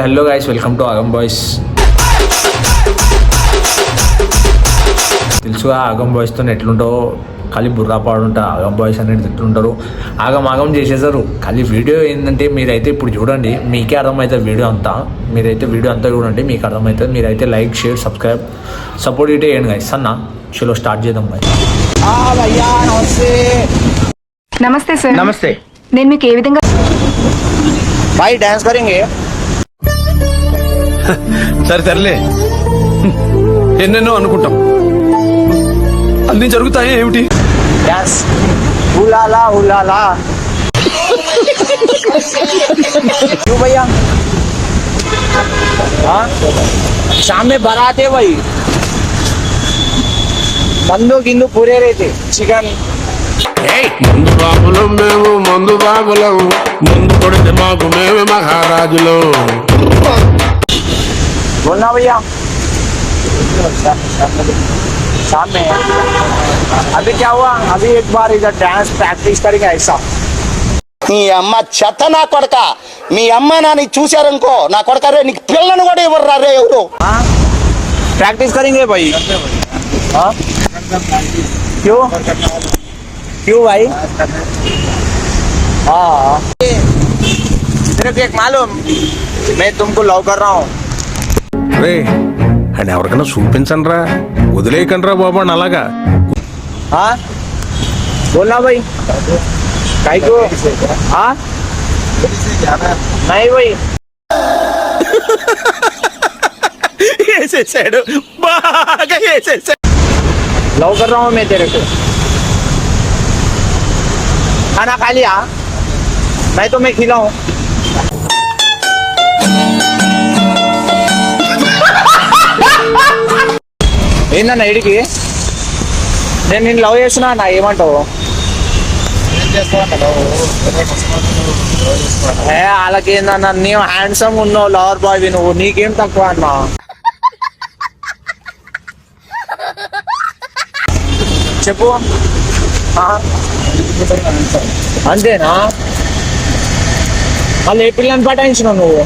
Hello guys, welcome to ఆగం boys. తెలుసుగా ఆగం బాయ్స్తో ఎట్లుంటో, ఖాళీ బుర్రా పాడుంటా ఆగం బాయ్స్ అనేది ఎట్లుంటారు, ఆగం చేసేసారు. ఖాళీ వీడియో ఏంటంటే మీరైతే ఇప్పుడు చూడండి, మీకే అర్థమవుతుంది వీడియో అంతా. మీరైతే వీడియో అంతా చూడండి, మీకు అర్థమవుతుంది. మీరైతే లైక్, షేర్, సబ్స్క్రైబ్, సపోర్ట్ ఇటే వేయండి గైస్. అన్న చలో స్టార్ట్ చేద్దాం బాయ్. నమస్తే సార్. నమస్తే. నేను మీకు ఏ విధంగా भाई डांस करेंगे? సరే సర్లే, ఎన్నెన్నో అనుకుంటాం, అన్ని జరుగుతాయి ఏమిటి? डांस उलाला उलाला क्यों भैया? हाँ, शाम में बारात है भाई, बंदो गिंदू पूरे रहते, चिकन మందు బాబులం మేము, మందు బాబులం, ముందు కొడితే మాకు మేమే మహారాజులు. बोलना भैया. शाम में अभी क्या हुआ, अभी एक बार इधर डांस प्रैक्टिस करेंगे ऐसा. నీ అమ్మ చెత్త నా కొడక, మీ అమ్మ నాని చూశారనుకో నా కొడక రే, నీకు పిల్లను కూడా ఇవ్వరు రే ఎవరు. हाँ प्रैक्टिस करेंगे भाई. हाँ क्यों क्यों भाई? हाँ सिर्फ एक मालूम, मैं तुमको लव कर रहा हूँ. రే అని ఎవరికైనా చూపించండి రా, వదిలేయకండి రా బాబు అని అలాగా. हाँ बोलना भाई. काई को? हाँ नहीं भाई. వేసేసాడు, బాగా వేసేసాడు. लव कर रहा हूँ मैं तेरे को. खाना खा लिया? नहीं तो मैं खिलाऊं. ఏందన్నా ఇడికి నేను నేను లవ్ చేస్తున్నా అన్న, ఏమంటావు? వాళ్ళకి ఏందన్నా, నీవు హ్యాండ్సమ్ ఉన్నావు, లవర్ బాయ్ నువ్వు, నీకేం తక్కువ అన్నా? చెప్పు. అంతేనా? వాళ్ళు ఏ పిల్లని పటాయించినావు నువ్వు?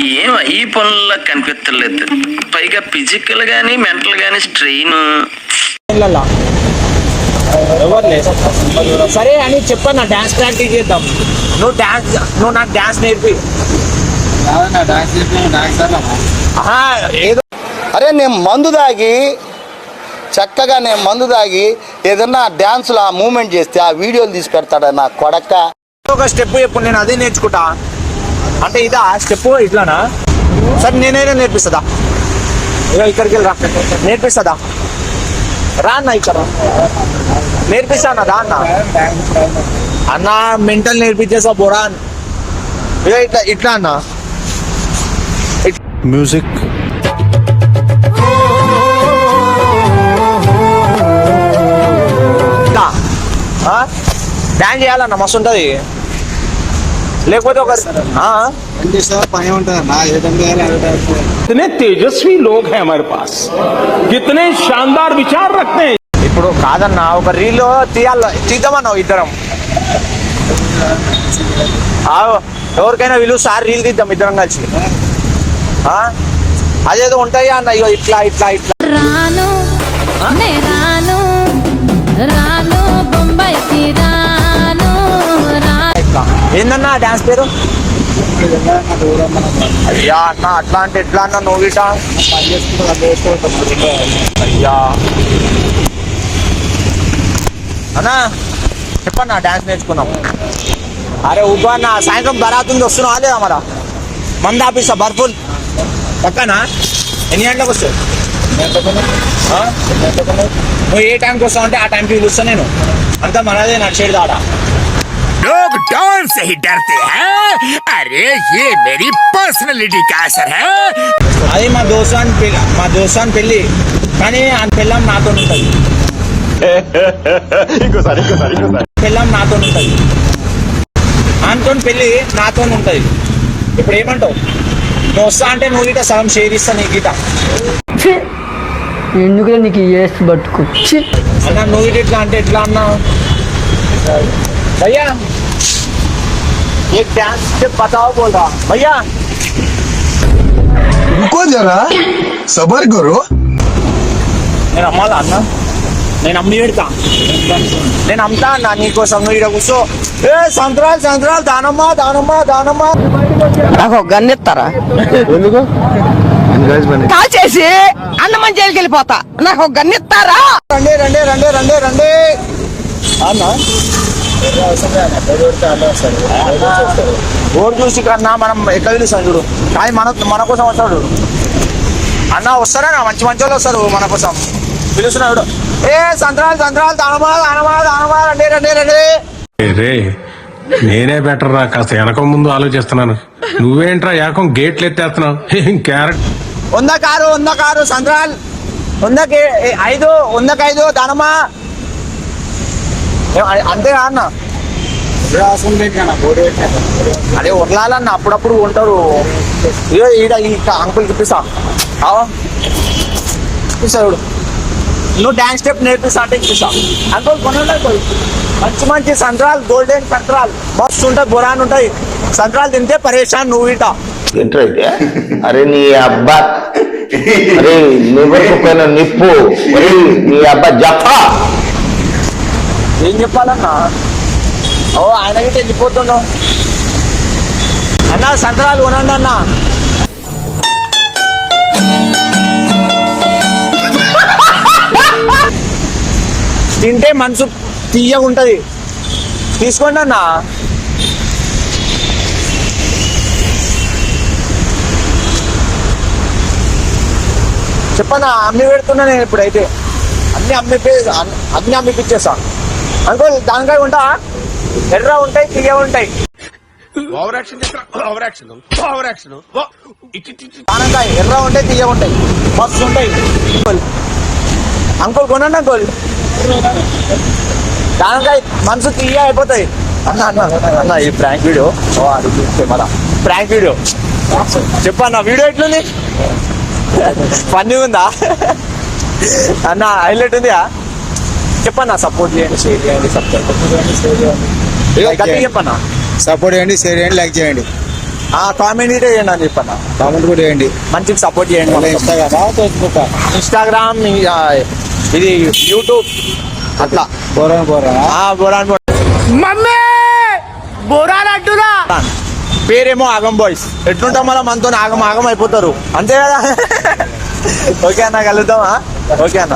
ఏం ఈ పనుల్లో కనిపించలేదు, పైగా ఫిజికల్ గానీ మెంటల్ గానీ స్ట్రెయిన్. సరే అని చెప్పన్నా, డాన్స్ ప్రాక్టీస్ చేద్దాం. నువ్వు నాకు డాన్స్ నేర్పి. ఏదో అరే నేను మందు దాగి చక్కగా ఏదన్నా డ్యాన్స్లో ఆ మూమెంట్ చేస్తే ఆ వీడియోలు తీసి పెడతాడా నా కొడక. ఒక స్టెప్ చెప్పు, నేను అదే నేర్చుకుంటా. అంటే ఇదా స్టెప్ ఇట్లానా? సరే నేనైనా నేర్పిస్తుందా? ఇక్కడికి వెళ్ళి రా, నేర్పిస్తుందా? రా అన్న, ఇక్కడ నేర్పిస్తానా? రా అన్న. అన్న మెంటల్ నేర్పించేసా బోరా. ఇట్లా ఇట్లా అన్న. మ్యూజిక్ డాన్స్ చేయాలన్న, మస్తు ఉంటుంది. లేకపోతే ఒక इतने तेजस्वी लोग हैं हमारे पास, कितने शानदार विचार रखते हैं. ఇప్పుడు కాదన్నా, ఒక రీల్ తీద్దామన్నా ఇద్దరం. ఎవరికైనా విలువ సార్ రీల్ తీద్దాం ఇద్దరం కలిసి. అదేదో ఉంటాయా అన్న, ఇగో ఇట్లా ఇట్లా ఇట్లా. రాను రాను రాను బొంబాయికి రాను. ఏందన్నా డాన్స్ పేరు? అయ్యా అన్న, అట్లా అంటే ఎట్లా అన్న? నువ్వు గిట అయ్యా అన్నా చెప్పన్నా, డాన్స్ నేర్చుకున్నాం. అరే ఊపా అన్న, సాయంత్రం బరాతుంది, వస్తున్నావా లేదా? మన మంద ఆపిస్తా బర్ఫుల్ పక్కనా. ఎన్ని గంటలకు వస్తావు? నువ్వు ఏ టైంకి వస్తావు అంటే ఆ టైంకి పిలుస్తా నేను. అంతా మనదే, నా చేడు దాడా. लोग डांस से ही डरते हैं, अरे ये मेरी पर्सनालिटी का असर है. అది మా దోస్తాన్ పెళ్ళి, కానీ ఆ పెళ్ళం నాతో ఉంటుంది. పెళ్ళం నాతో ఉంటుంది, ఆమెతో పెళ్ళి నాతో ఉంటుంది. ఇప్పుడు ఏమంటావు? నువ్వు వస్తా అంటే నువ్వు గిట సగం షేర్ ఇస్తా నీ గిట. ఎందుకు నీకు ఏసు బతుకు అన్న, నువ్వు ఇట్లా అంటే ఎట్లా అన్నా? भैया एक डांस स्टेप बताओ बोल रहा भैया ఇంకో జరా సబర్ గురు. నేను అమ్మాలా అన్న, నేను అమ్మి పెడతా, నేను అమ్ముతా అన్న నీకోసం. నువ్వు ఇక్కడ కూర్చో. ఏ సంత్రాలు సంత్రాలు దానమ్మా దానమ్మా దానమ్మా. నాకు ఒక గన్ ఇస్తారా? కాల్ చేసి అన్నమని జైలుకి వెళ్ళిపోతా. నాకు ఒక గన్ ఇస్తారా? రండి రండి రండి రండి రండి అన్న. ఓడి చూసి కన్నా మనం ఎక్కడ పిలుస్తాం చూడు, కానీ మన కోసం వస్తాడు అన్న. వస్తారా మంచి మంచి వాళ్ళు వస్తారు మన కోసం పిలుస్తున్నాడు. ఏ సంత్రాలు సంత్రాలు దానమా దానమా దానమా రండి రండి రండి. రే నేనే బెటర్ రా, కాస్త వెనక ముందు ఆలోచిస్తున్నాను. నువ్వేంట్రా ఏకం గేట్లు ఎత్తేస్తున్నావు? క్యారెట్ వంద కారు సంత్రాలు 100కి 5 దానమా. అంతేగా అన్న? అదే ఉర్లాలన్న అప్పుడప్పుడు ఉంటారు. ఇదో ఈడ ఈ అంకుల్ చూపిస్తా చూడు. నువ్వు డాన్స్ స్టెప్ నేర్పిస్తా అంటే చూపిస్తా. అంకుల్ కొనండి అంకుల్, మంచి మంచి సంత్రాలు, గోల్డెన్ సంత్రాలు మస్తు ఉంటాయి, బొరాన్ ఉంటాయి. సంత్రాలు తింటే పరేషాన్ నువ్వు ఇట. ఏంటంటే అరే నీ అబ్బా, అరే నివ్వకపోయిన నిప్పు, అరే నీ అబ్బా జఫా. ఏం చెప్పాలన్నా? ఓ ఆయన గిట్ట వెళ్ళిపోతున్నావు అన్న. సంత్రాలు కొనండి అన్న. తింటే మనసు తీయగా ఉంటది, తీసుకోండి అన్న. చెప్పన్నా అమ్మి పెడుతున్నా నేను ఇప్పుడైతే. అన్ని అమ్మిపిచ్చేస్తా అంకుల్. దానికాయ ఉంటా, ఎర్ర ఉంటాయి, తీయ ఉంటాయి. దానికాయ ఎర్ర ఉంటాయి, తీయ ఉంటాయి, మస్తు ఉంటాయి. అంకుల్ కొనండి అంకుల్. దానికాయ మనసు తీయ అయిపోతాయి అన్న. అన్న ఈ ప్రాంక్ వీడియో మళ్ళా ప్రాంక్ వీడియో చెప్పన్న. వీడియో ఎట్లుంది? ఫన్నీ ఉందా అన్న? హైలైట్ ఉందా? చెప్పన్నా. సపోర్ట్ చేయండి, షేర్ చేయండి, సబ్స్క్రైబ్ చెప్పన్నా. సపోర్ట్ చేయండి, షేర్ చేయండి, లైక్ చేయండి, కామెంట్ కూడా చేయండి అని చెప్పన్నా. కామెంట్ కూడా చేయండి. మంచిగా సపోర్ట్ చేయండి. ఇన్స్టాగ్రామ్, ఇది యూట్యూబ్ అట్లా. బోరాన్ పేరేమో ఆగం బాయ్స్. ఎట్లుంటాం మళ్ళీ మనతో ఆగం ఆగం అయిపోతారు అంతే కదా. ఓకే అన్న, కలుద్దామా? ఓకే అన్న.